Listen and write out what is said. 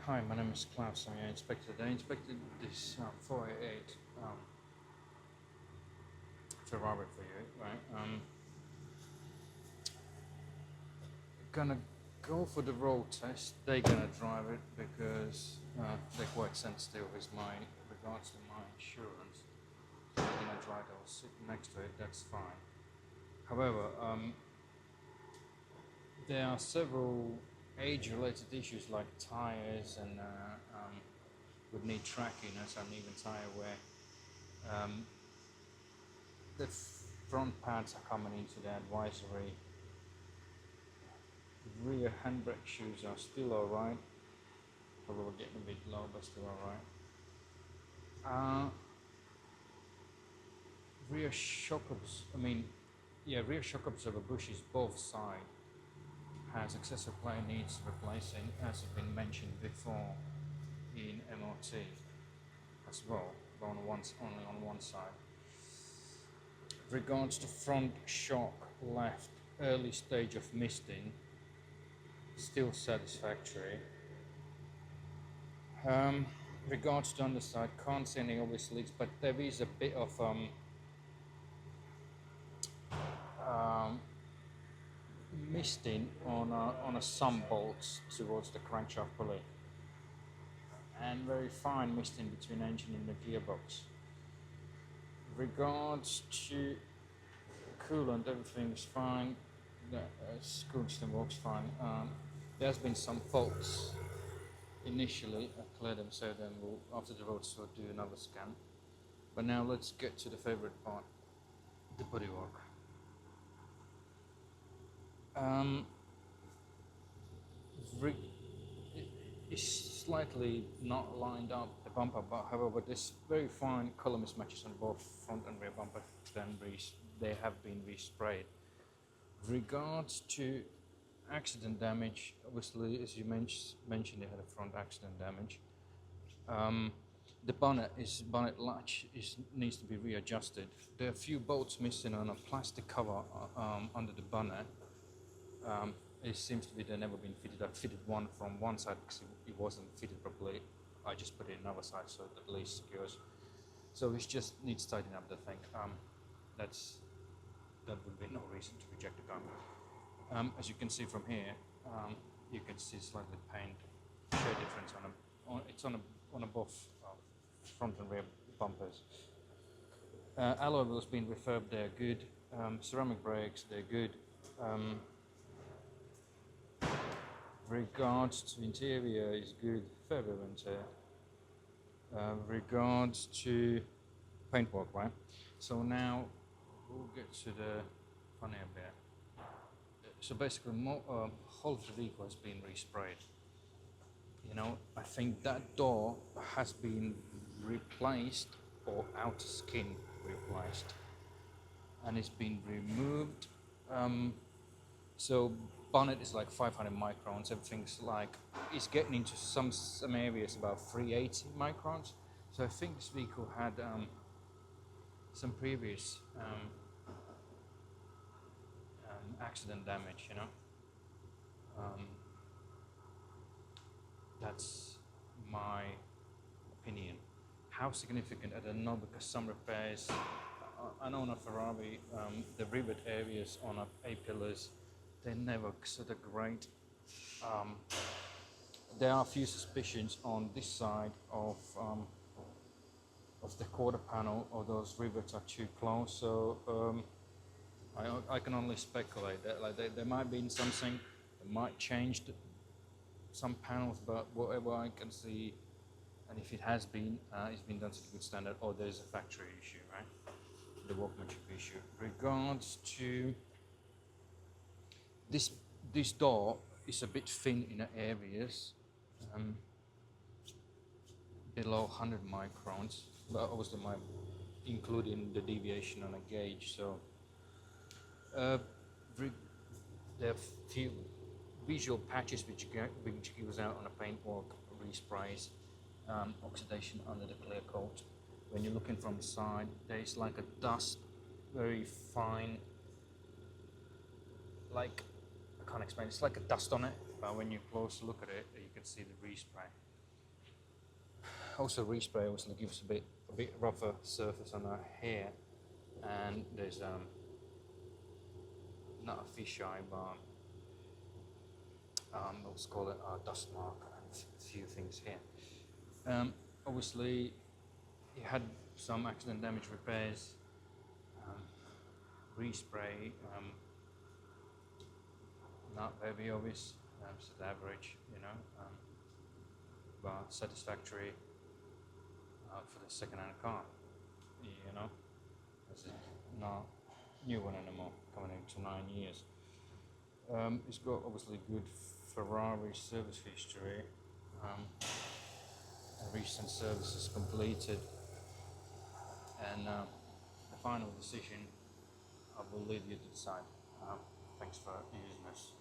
Hi, my name is Klavs. I inspected this 488 Ferrari for you, right? Gonna go for the road test. They're gonna drive it because they're quite sensitive with my regards to my insurance. So they're gonna drive it. I'll sit next to it. That's fine. However, there are several age-related issues like tires and would need trackiness and even tire wear. The front pads are coming into the advisory. Rear handbrake shoes are still alright. Probably getting a bit low, but still alright. Rear shock rear shock absorber bushes both sides has excessive play needs replacing, as has been mentioned before in MOT as well, but only on one side. Regards to front shock left, early stage of misting, still satisfactory. Regards to underside, can't see any obvious leaks, but there is a bit of misting on some bolts towards the crankshaft pulley, and very fine misting between engine and the gearbox. Regards to coolant, everything's fine. The coolant system works fine. There has been some faults initially. I cleared them, so then we'll, after the roads, we'll do another scan. But now let's get to the favorite part, the bodywork. It's slightly not lined up the bumper, but however, there's very fine color mismatches on both front and rear bumper. Then they have been resprayed. Regards to accident damage, obviously, as you mentioned, they had a front accident damage. The bonnet latch needs to be readjusted. There are a few bolts missing on a plastic cover under the bonnet. It seems to be they've never been fitted. I fitted one from one side because it wasn't fitted properly. I just put it in another side so it at least secures. So it just needs tidying up the thing. That would be no reason to reject the car. As you can see from here, you can see slightly paint shade difference on both front and rear bumpers. Alloy wheels being refurbed, they're good. Ceramic brakes, they're good. Regards to interior is good, fair bit of interior. Regards to paintwork, right? So now we'll get to the funnier bit. So basically, whole of the vehicle has been resprayed. You know, I think that door has been replaced or outer skin replaced, and it's been removed. So bonnet is like 500 microns. Everything's like, it's getting into some areas about 380 microns. So I think this vehicle had some previous accident damage, you know. That's my opinion. How significant, I don't know, because some repairs, I know on a Ferrari, the rivet areas on A-pillars, they're never sort of great. There are a few suspicions on this side of the quarter panel, or those rivets are too close. So I can only speculate that there might be something that might change some panels, but whatever I can see, and if it has been, it's been done to a good standard, or there's a factory issue, right? The workmanship issue. Regards to this door is a bit thin in areas, below 100 microns, but obviously including the deviation on a gauge. So there are few visual patches which gives out on a paintwork, resprays, oxidation under the clear coat. When you're looking from the side, there is like a dust, very fine, like, I can't explain, it's like a dust on it, but when you close look at it, you can see the respray. Also respray obviously gives a bit rougher surface on our hair, and there's not a fisheye, but let's call it a dust mark and a few things here. Obviously, it had some accident damage repairs, respray, not very obvious, it's at average, but satisfactory for the second-hand car, as it's not new one anymore, coming into 9 years. It's got obviously good Ferrari service history, recent services completed, and the final decision I will leave you to decide. Thanks for using this.